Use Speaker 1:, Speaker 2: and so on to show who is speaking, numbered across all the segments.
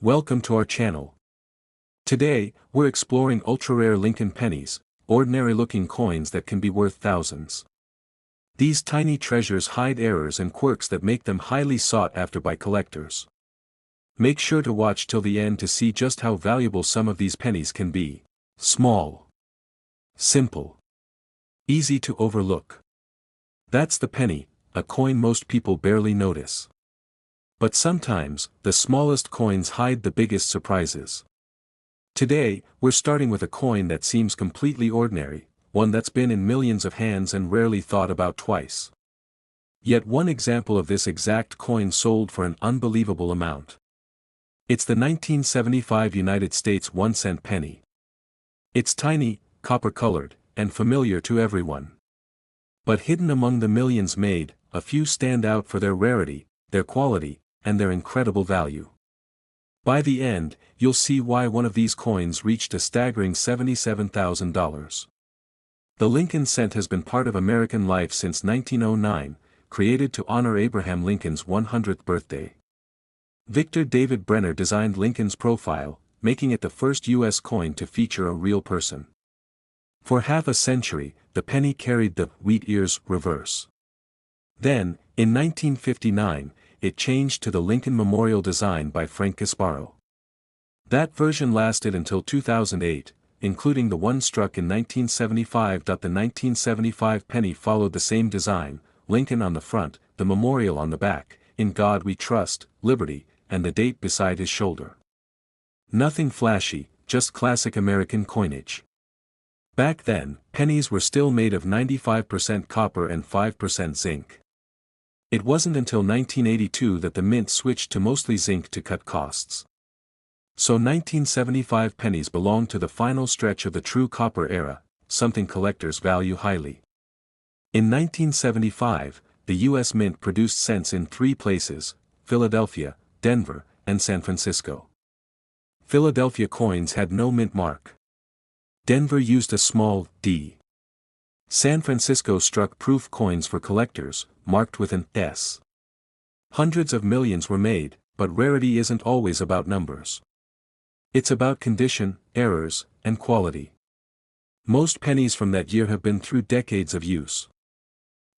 Speaker 1: Welcome to our channel. Today, we're exploring ultra-rare Lincoln pennies, ordinary-looking coins that can be worth thousands. These tiny treasures hide errors and quirks that make them highly sought after by collectors. Make sure to watch till the end to see just how valuable some of these pennies can be. Small. Simple. Easy to overlook. That's the penny, a coin most people barely notice. But sometimes, the smallest coins hide the biggest surprises. Today, we're starting with a coin that seems completely ordinary, one that's been in millions of hands and rarely thought about twice. Yet one example of this exact coin sold for an unbelievable amount. It's the 1975 United States 1-cent penny. It's tiny, copper-colored, and familiar to everyone. But hidden among the millions made, a few stand out for their rarity, their quality, and their incredible value. By the end, you'll see why one of these coins reached a staggering $77,000. The Lincoln cent has been part of American life since 1909, created to honor Abraham Lincoln's 100th birthday. Victor David Brenner designed Lincoln's profile, making it the first U.S. coin to feature a real person. For half a century, the penny carried the wheat ears reverse. Then, in 1959, it changed to the Lincoln Memorial design by Frank Gasparo. That version lasted until 2008, including the one struck in 1975. The 1975 penny followed the same design, Lincoln on the front, the memorial on the back, "In God We Trust, Liberty," and the date beside his shoulder. Nothing flashy, just classic American coinage. Back then, pennies were still made of 95% copper and 5% zinc. It wasn't until 1982 that the mint switched to mostly zinc to cut costs. So 1975 pennies belong to the final stretch of the true copper era, something collectors value highly. In 1975, the U.S. Mint produced cents in three places: Philadelphia, Denver, and San Francisco. Philadelphia coins had no mint mark. Denver used a small D. San Francisco struck proof coins for collectors, marked with an S. Hundreds of millions were made, but rarity isn't always about numbers. It's about condition, errors, and quality. Most pennies from that year have been through decades of use.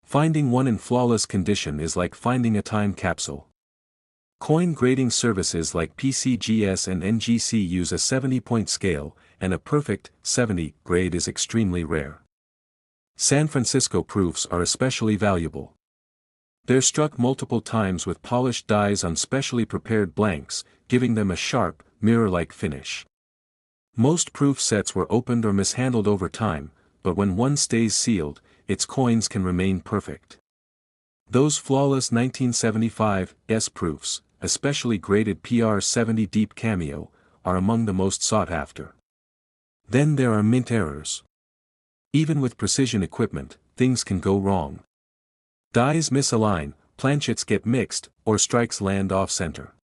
Speaker 1: Finding one in flawless condition is like finding a time capsule. Coin grading services like PCGS and NGC use a 70-point scale, and a perfect 70 grade is extremely rare. San Francisco proofs are especially valuable. They're struck multiple times with polished dies on specially prepared blanks, giving them a sharp, mirror-like finish. Most proof sets were opened or mishandled over time, but when one stays sealed, its coins can remain perfect. Those flawless 1975 S proofs, especially graded PR70 Deep Cameo, are among the most sought after. Then there are mint errors. Even with precision equipment, things can go wrong. Dies misalign, planchets get mixed, or strikes land off-center.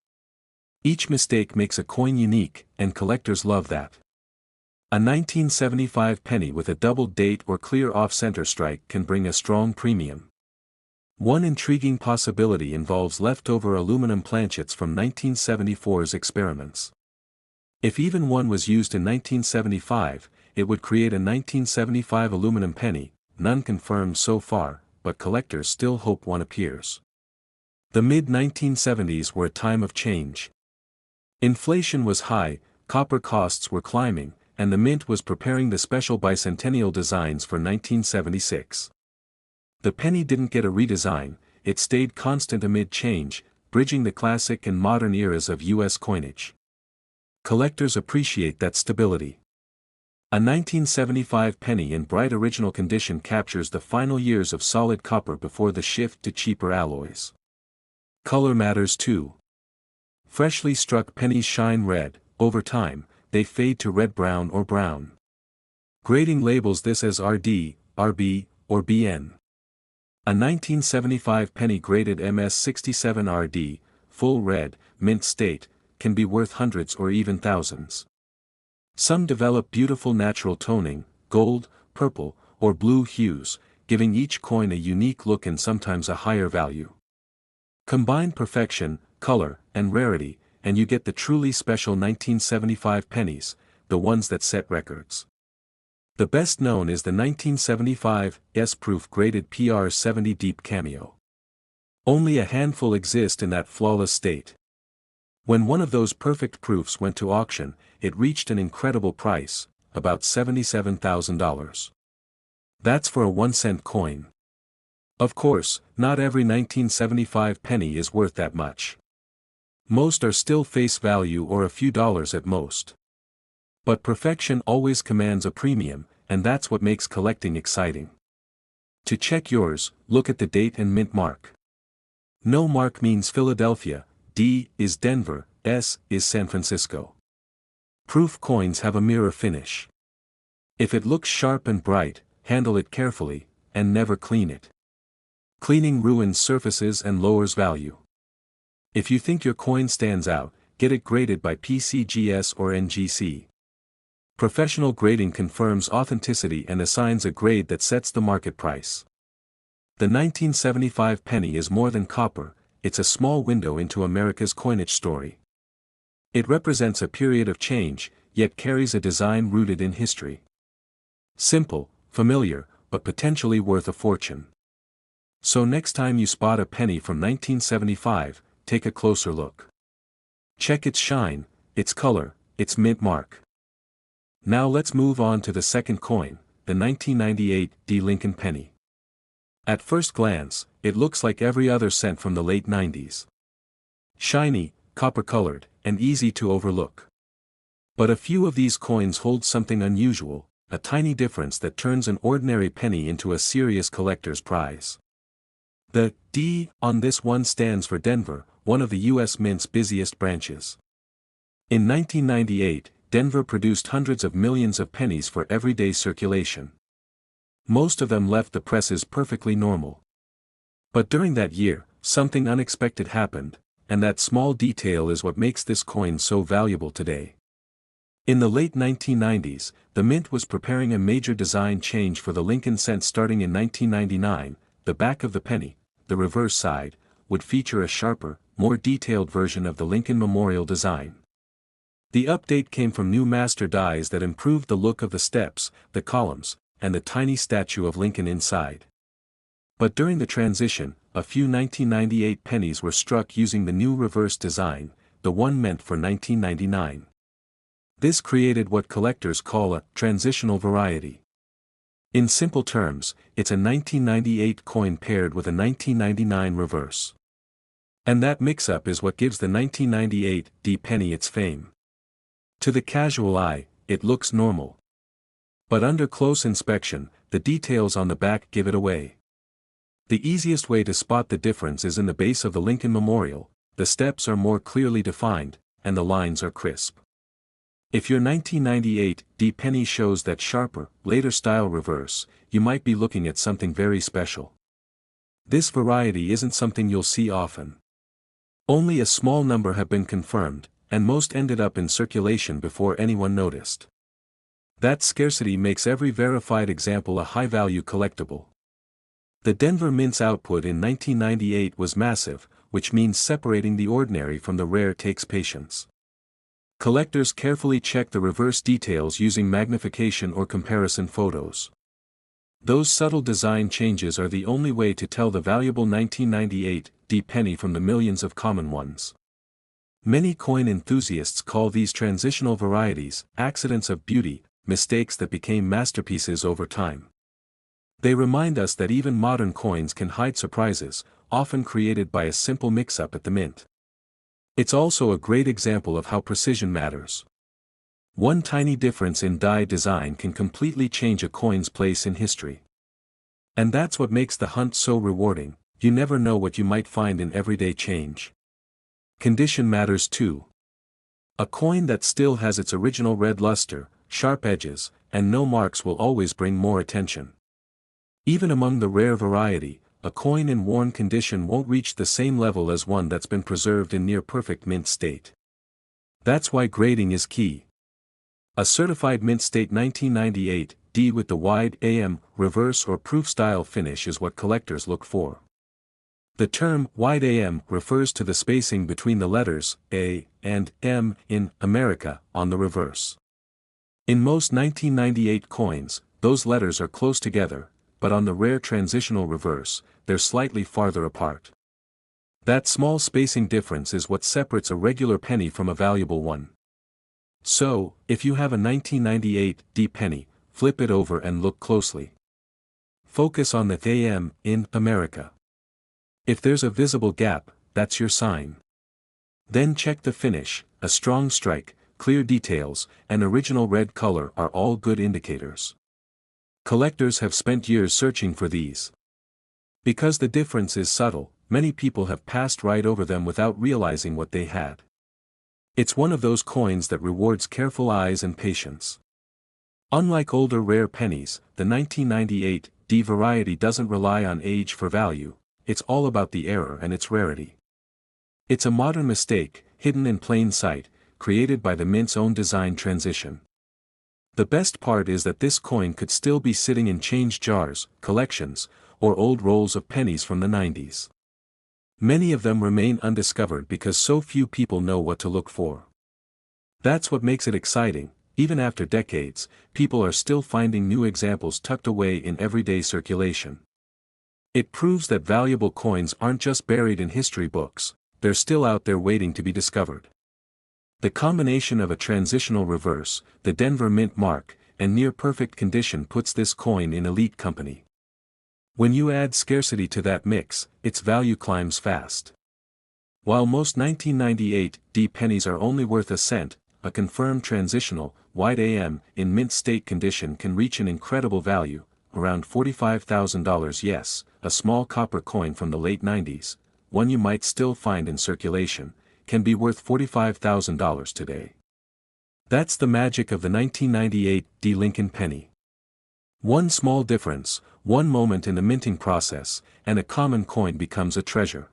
Speaker 1: Each mistake makes a coin unique, and collectors love that. A 1975 penny with a double date or clear off-center strike can bring a strong premium. One intriguing possibility involves leftover aluminum planchets from 1974's experiments. If even one was used in 1975, it would create a 1975 aluminum penny, none confirmed so far, but collectors still hope one appears. The mid-1970s were a time of change. Inflation was high, copper costs were climbing, and the mint was preparing the special bicentennial designs for 1976. The penny didn't get a redesign, it stayed constant amid change, bridging the classic and modern eras of U.S. coinage. Collectors appreciate that stability. A 1975 penny in bright original condition captures the final years of solid copper before the shift to cheaper alloys. Color matters too. Freshly struck pennies shine red, over time, they fade to red-brown or brown. Grading labels this as RD, RB, or BN. A 1975 penny graded MS67 RD, full red, mint state, can be worth hundreds or even thousands. Some develop beautiful natural toning, gold, purple, or blue hues, giving each coin a unique look and sometimes a higher value. Combine perfection, color, and rarity, and you get the truly special 1975 pennies, the ones that set records. The best known is the 1975 S-Proof graded PR70 Deep Cameo. Only a handful exist in that flawless state. When one of those perfect proofs went to auction, it reached an incredible price, about $77,000. That's for a 1-cent coin. Of course, not every 1975 penny is worth that much. Most are still face value or a few dollars at most. But perfection always commands a premium, and that's what makes collecting exciting. To check yours, look at the date and mint mark. No mark means Philadelphia, D is Denver, S is San Francisco. Proof coins have a mirror finish. If it looks sharp and bright, handle it carefully, and never clean it. Cleaning ruins surfaces and lowers value. If you think your coin stands out, get it graded by PCGS or NGC. Professional grading confirms authenticity and assigns a grade that sets the market price. The 1975 penny is more than copper, it's a small window into America's coinage story. It represents a period of change, yet carries a design rooted in history. Simple, familiar, but potentially worth a fortune. So next time you spot a penny from 1975, take a closer look. Check its shine, its color, its mint mark. Now let's move on to the second coin, the 1998 D. Lincoln penny. At first glance, it looks like every other cent from the late 90s. Shiny, copper-colored, and easy to overlook. But a few of these coins hold something unusual, a tiny difference that turns an ordinary penny into a serious collector's prize. The D on this one stands for Denver, one of the U.S. Mint's busiest branches. In 1998, Denver produced hundreds of millions of pennies for everyday circulation. Most of them left the presses perfectly normal. But during that year, something unexpected happened, and that small detail is what makes this coin so valuable today. In the late 1990s, the Mint was preparing a major design change for the Lincoln cent. Starting in 1999, the back of the penny, the reverse side, would feature a sharper, more detailed version of the Lincoln Memorial design. The update came from new master dies that improved the look of the steps, the columns, and the tiny statue of Lincoln inside. But during the transition, a few 1998 pennies were struck using the new reverse design, the one meant for 1999. This created what collectors call a transitional variety. In simple terms, it's a 1998 coin paired with a 1999 reverse. And that mix-up is what gives the 1998 D penny its fame. To the casual eye, it looks normal. But under close inspection, the details on the back give it away. The easiest way to spot the difference is in the base of the Lincoln Memorial. The steps are more clearly defined, and the lines are crisp. If your 1998 D penny shows that sharper, later style reverse, you might be looking at something very special. This variety isn't something you'll see often. Only a small number have been confirmed, and most ended up in circulation before anyone noticed. That scarcity makes every verified example a high-value collectible. The Denver Mint's output in 1998 was massive, which means separating the ordinary from the rare takes patience. Collectors carefully check the reverse details using magnification or comparison photos. Those subtle design changes are the only way to tell the valuable 1998 D penny from the millions of common ones. Many coin enthusiasts call these transitional varieties accidents of beauty, mistakes that became masterpieces over time. They remind us that even modern coins can hide surprises, often created by a simple mix-up at the mint. It's also a great example of how precision matters. One tiny difference in die design can completely change a coin's place in history. And that's what makes the hunt so rewarding. You never know what you might find in everyday change. Condition matters too. A coin that still has its original red luster, sharp edges, and no marks will always bring more attention. Even among the rare variety, a coin in worn condition won't reach the same level as one that's been preserved in near-perfect mint state. That's why grading is key. A certified mint state 1998 D with the wide AM, reverse or proof style finish is what collectors look for. The term wide AM refers to the spacing between the letters A and M in America on the reverse. In most 1998 coins, those letters are close together, but on the rare transitional reverse, they're slightly farther apart. That small spacing difference is what separates a regular penny from a valuable one. So, if you have a 1998 D penny, flip it over and look closely. Focus on the AM in America. If there's a visible gap, that's your sign. Then check the finish. A strong strike, clear details, and original red color are all good indicators. Collectors have spent years searching for these. Because the difference is subtle, many people have passed right over them without realizing what they had. It's one of those coins that rewards careful eyes and patience. Unlike older rare pennies, the 1998 D variety doesn't rely on age for value. It's all about the error and its rarity. It's a modern mistake, hidden in plain sight, created by the mint's own design transition. The best part is that this coin could still be sitting in change jars, collections, or old rolls of pennies from the 90s. Many of them remain undiscovered because so few people know what to look for. That's what makes it exciting. Even after decades, people are still finding new examples tucked away in everyday circulation. It proves that valuable coins aren't just buried in history books, they're still out there waiting to be discovered. The combination of a transitional reverse, the Denver Mint mark, and near-perfect condition puts this coin in elite company. When you add scarcity to that mix, its value climbs fast. While most 1998 D pennies are only worth a cent, a confirmed transitional, wide AM, in mint state condition can reach an incredible value, around $45,000. Yes, a small copper coin from the late 90s, one you might still find in circulation, can be worth $45,000 today. That's the magic of the 1998 D Lincoln penny. One small difference, one moment in the minting process, and a common coin becomes a treasure.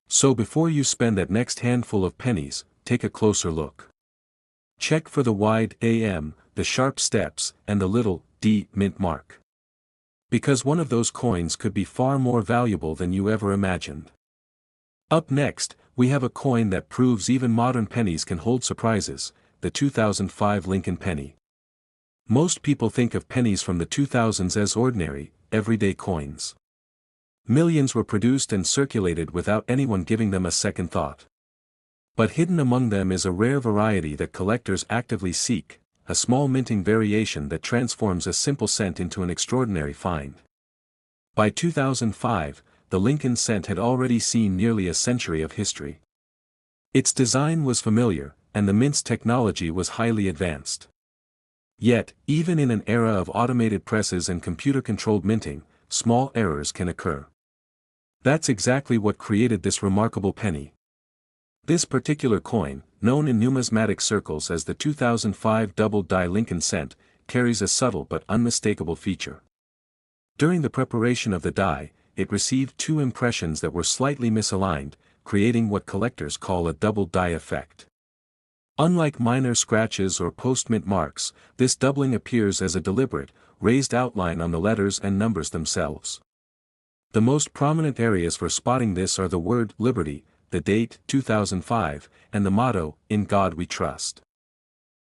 Speaker 1: So before you spend that next handful of pennies, take a closer look. Check for the wide AM, the sharp steps, and the little D mint mark. Because one of those coins could be far more valuable than you ever imagined. Up next, we have a coin that proves even modern pennies can hold surprises, the 2005 Lincoln penny. Most people think of pennies from the 2000s as ordinary, everyday coins. Millions were produced and circulated without anyone giving them a second thought. But hidden among them is a rare variety that collectors actively seek, a small minting variation that transforms a simple cent into an extraordinary find. By 2005, the Lincoln cent had already seen nearly a century of history. Its design was familiar, and the mint's technology was highly advanced. Yet, even in an era of automated presses and computer-controlled minting, small errors can occur. That's exactly what created this remarkable penny. This particular coin, known in numismatic circles as the 2005 double-die Lincoln cent, carries a subtle but unmistakable feature. During the preparation of the die, it received two impressions that were slightly misaligned, creating what collectors call a double die effect. Unlike minor scratches or post-mint marks, this doubling appears as a deliberate, raised outline on the letters and numbers themselves. The most prominent areas for spotting this are the word Liberty, the date 2005, and the motto, "In God We Trust."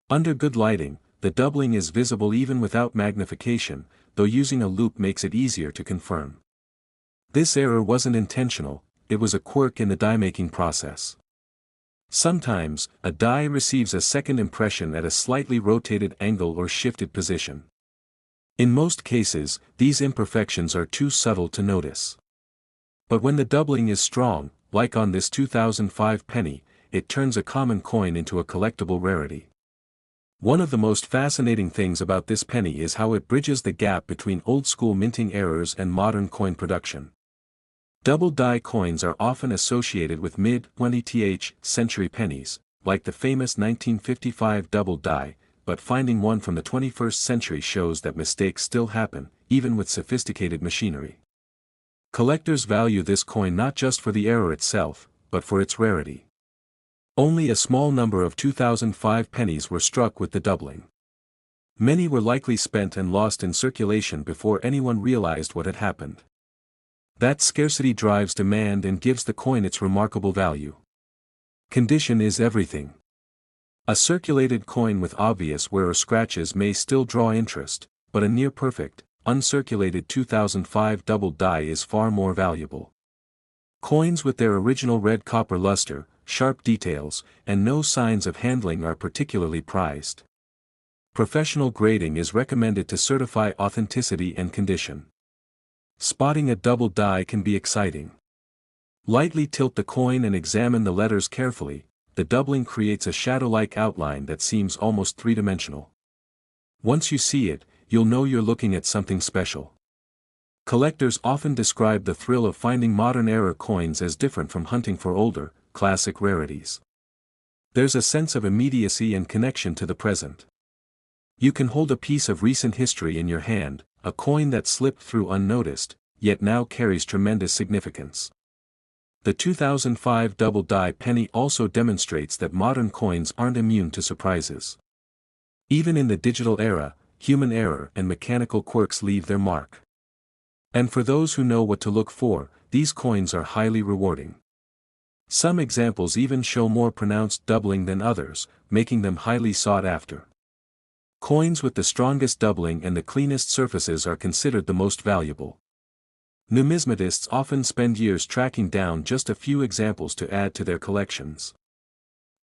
Speaker 1: Under good lighting, the doubling is visible even without magnification, though using a loupe makes it easier to confirm. This error wasn't intentional, it was a quirk in the die-making process. Sometimes, a die receives a second impression at a slightly rotated angle or shifted position. In most cases, these imperfections are too subtle to notice. But when the doubling is strong, like on this 2005 penny, it turns a common coin into a collectible rarity. One of the most fascinating things about this penny is how it bridges the gap between old-school minting errors and modern coin production. Double-die coins are often associated with mid-20th century pennies, like the famous 1955 double-die, but finding one from the 21st century shows that mistakes still happen, even with sophisticated machinery. Collectors value this coin not just for the error itself, but for its rarity. Only a small number of 2005 pennies were struck with the doubling. Many were likely spent and lost in circulation before anyone realized what had happened. That scarcity drives demand and gives the coin its remarkable value. Condition is everything. A circulated coin with obvious wear or scratches may still draw interest, but a near-perfect, uncirculated 2005 double die is far more valuable. Coins with their original red copper luster, sharp details, and no signs of handling are particularly prized. Professional grading is recommended to certify authenticity and condition. Spotting a double die can be exciting. Lightly tilt the coin and examine the letters carefully. The doubling creates a shadow-like outline that seems almost three-dimensional. Once you see it, you'll know you're looking at something special. Collectors often describe the thrill of finding modern-era coins as different from hunting for older, classic rarities. There's a sense of immediacy and connection to the present. You can hold a piece of recent history in your hand, a coin that slipped through unnoticed, yet now carries tremendous significance. The 2005 double die penny also demonstrates that modern coins aren't immune to surprises. Even in the digital era, human error and mechanical quirks leave their mark. And for those who know what to look for, these coins are highly rewarding. Some examples even show more pronounced doubling than others, making them highly sought after. Coins with the strongest doubling and the cleanest surfaces are considered the most valuable. Numismatists often spend years tracking down just a few examples to add to their collections.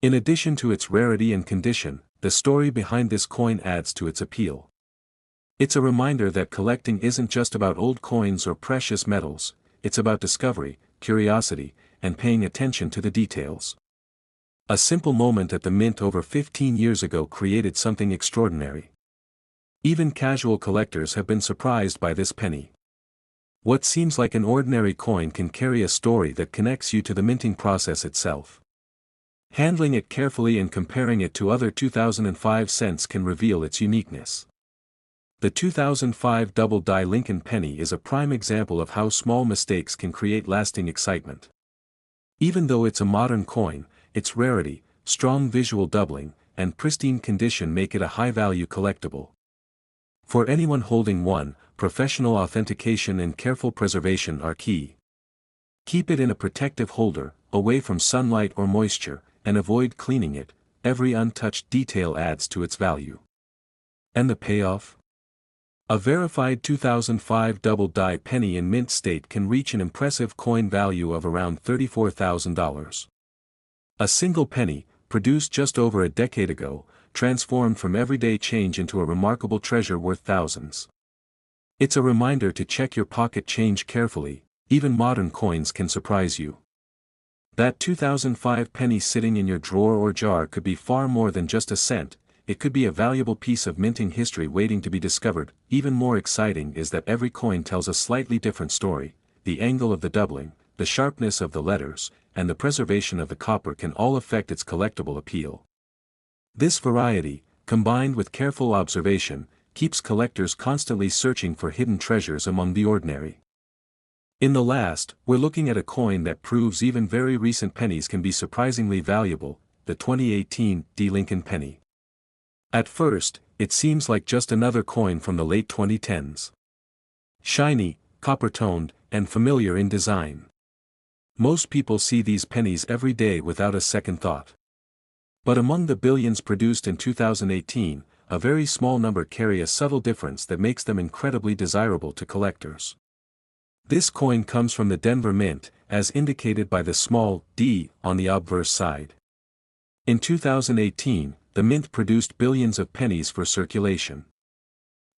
Speaker 1: In addition to its rarity and condition, the story behind this coin adds to its appeal. It's a reminder that collecting isn't just about old coins or precious metals, it's about discovery, curiosity, and paying attention to the details. A simple moment at the mint over 15 years ago created something extraordinary. Even casual collectors have been surprised by this penny. What seems like an ordinary coin can carry a story that connects you to the minting process itself. Handling it carefully and comparing it to other 2005 cents can reveal its uniqueness. The 2005 double die Lincoln penny is a prime example of how small mistakes can create lasting excitement. Even though it's a modern coin, its rarity, strong visual doubling, and pristine condition make it a high-value collectible. For anyone holding one, professional authentication and careful preservation are key. Keep it in a protective holder, away from sunlight or moisture, and avoid cleaning it. Every untouched detail adds to its value. And the payoff? A verified 2005 double die penny in mint state can reach an impressive coin value of around $34,000. A single penny, produced just over a decade ago, transformed from everyday change into a remarkable treasure worth thousands. It's a reminder to check your pocket change carefully. Even modern coins can surprise you. That 2005 penny sitting in your drawer or jar could be far more than just a cent. It could be a valuable piece of minting history waiting to be discovered. Even more exciting is that every coin tells a slightly different story. The angle of the doubling, the sharpness of the letters, and the preservation of the copper can all affect its collectible appeal. This variety, combined with careful observation, keeps collectors constantly searching for hidden treasures among the ordinary. In the last, we're looking at a coin that proves even very recent pennies can be surprisingly valuable, the 2018 D Lincoln penny. At first, it seems like just another coin from the late 2010s. Shiny, copper-toned, and familiar in design. Most people see these pennies every day without a second thought. But among the billions produced in 2018, a very small number carry a subtle difference that makes them incredibly desirable to collectors. This coin comes from the Denver Mint, as indicated by the small d on the obverse side. In 2018, the Mint produced billions of pennies for circulation.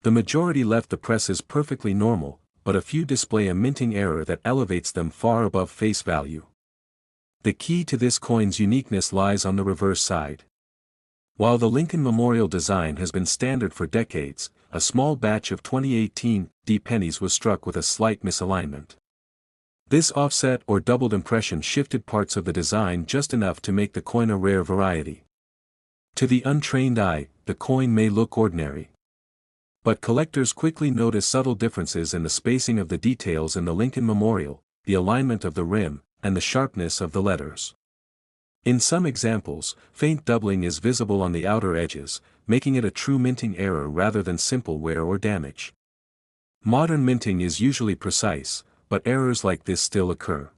Speaker 1: The majority left the presses perfectly normal, but a few display a minting error that elevates them far above face value. The key to this coin's uniqueness lies on the reverse side. While the Lincoln Memorial design has been standard for decades, a small batch of 2018 D pennies was struck with a slight misalignment. This offset or doubled impression shifted parts of the design just enough to make the coin a rare variety. To the untrained eye, the coin may look ordinary. But collectors quickly notice subtle differences in the spacing of the details in the Lincoln Memorial, the alignment of the rim, and the sharpness of the letters. In some examples, faint doubling is visible on the outer edges, making it a true minting error rather than simple wear or damage. Modern minting is usually precise, but errors like this still occur.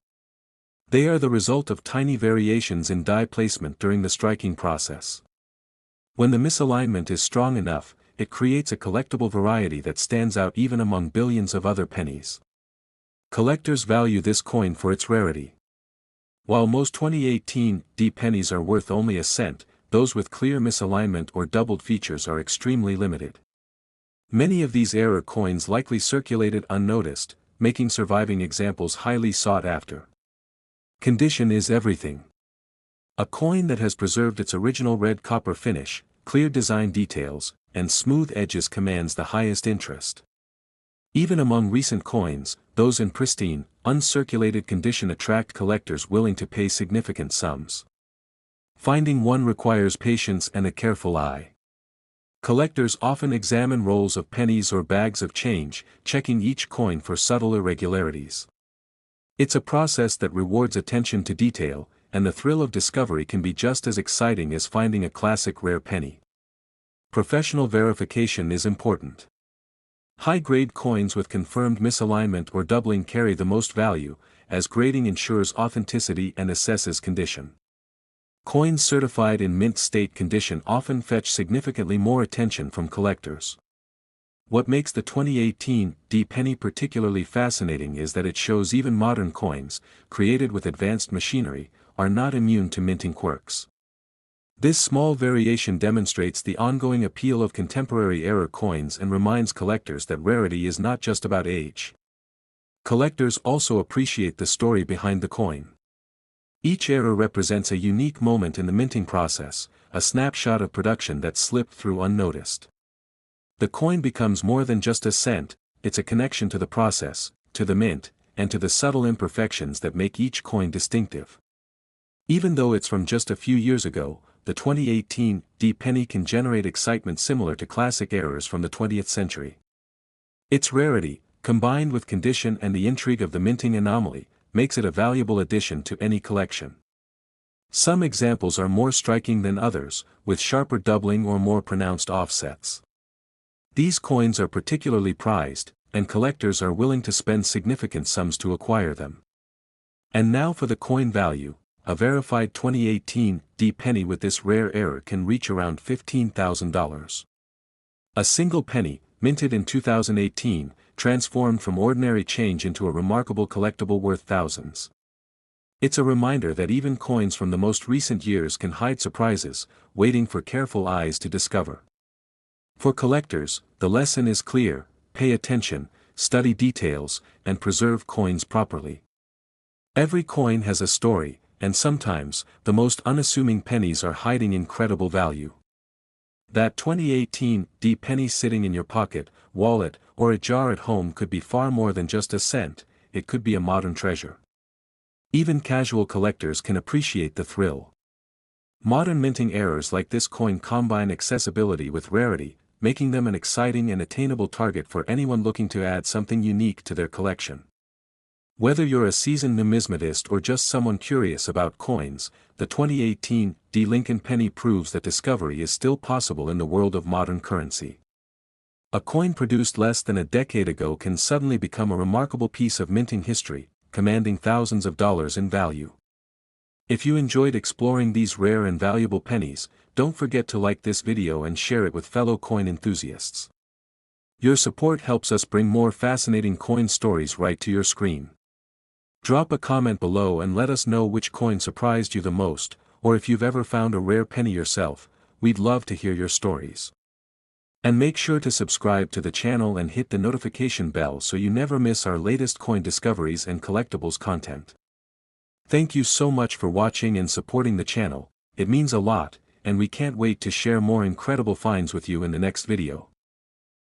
Speaker 1: They are the result of tiny variations in die placement during the striking process. When the misalignment is strong enough, it creates a collectible variety that stands out even among billions of other pennies. Collectors value this coin for its rarity. While most 2018 D pennies are worth only a cent, those with clear misalignment or doubled features are extremely limited. Many of these error coins likely circulated unnoticed, making surviving examples highly sought after. Condition is everything. A coin that has preserved its original red copper finish, clear design details, and smooth edges commands the highest interest. Even among recent coins, those in pristine, uncirculated condition attract collectors willing to pay significant sums. Finding one requires patience and a careful eye. Collectors often examine rolls of pennies or bags of change, checking each coin for subtle irregularities. It's a process that rewards attention to detail, and the thrill of discovery can be just as exciting as finding a classic rare penny. Professional verification is important. High-grade coins with confirmed misalignment or doubling carry the most value, as grading ensures authenticity and assesses condition. Coins certified in mint state condition often fetch significantly more attention from collectors. What makes the 2018 D penny particularly fascinating is that it shows even modern coins, created with advanced machinery, are not immune to minting quirks. This small variation demonstrates the ongoing appeal of contemporary error coins and reminds collectors that rarity is not just about age. Collectors also appreciate the story behind the coin. Each error represents a unique moment in the minting process, a snapshot of production that slipped through unnoticed. The coin becomes more than just a cent, it's a connection to the process, to the mint, and to the subtle imperfections that make each coin distinctive. Even though it's from just a few years ago, the 2018 D penny can generate excitement similar to classic errors from the 20th century. Its rarity, combined with condition and the intrigue of the minting anomaly, makes it a valuable addition to any collection. Some examples are more striking than others, with sharper doubling or more pronounced offsets. These coins are particularly prized, and collectors are willing to spend significant sums to acquire them. And now for the coin value. A verified 2018 D penny with this rare error can reach around $15,000. A single penny, minted in 2018, transformed from ordinary change into a remarkable collectible worth thousands. It's a reminder that even coins from the most recent years can hide surprises, waiting for careful eyes to discover. For collectors, the lesson is clear: pay attention, study details, and preserve coins properly. Every coin has a story, and sometimes, the most unassuming pennies are hiding incredible value. That 2018 D penny sitting in your pocket, wallet, or a jar at home could be far more than just a cent, it could be a modern treasure. Even casual collectors can appreciate the thrill. Modern minting errors like this coin combine accessibility with rarity, making them an exciting and attainable target for anyone looking to add something unique to their collection. Whether you're a seasoned numismatist or just someone curious about coins, the 2018 D Lincoln penny proves that discovery is still possible in the world of modern currency. A coin produced less than a decade ago can suddenly become a remarkable piece of minting history, commanding thousands of dollars in value. If you enjoyed exploring these rare and valuable pennies, don't forget to like this video and share it with fellow coin enthusiasts. Your support helps us bring more fascinating coin stories right to your screen. Drop a comment below and let us know which coin surprised you the most, or if you've ever found a rare penny yourself. We'd love to hear your stories. And make sure to subscribe to the channel and hit the notification bell so you never miss our latest coin discoveries and collectibles content. Thank you so much for watching and supporting the channel, it means a lot, and we can't wait to share more incredible finds with you in the next video.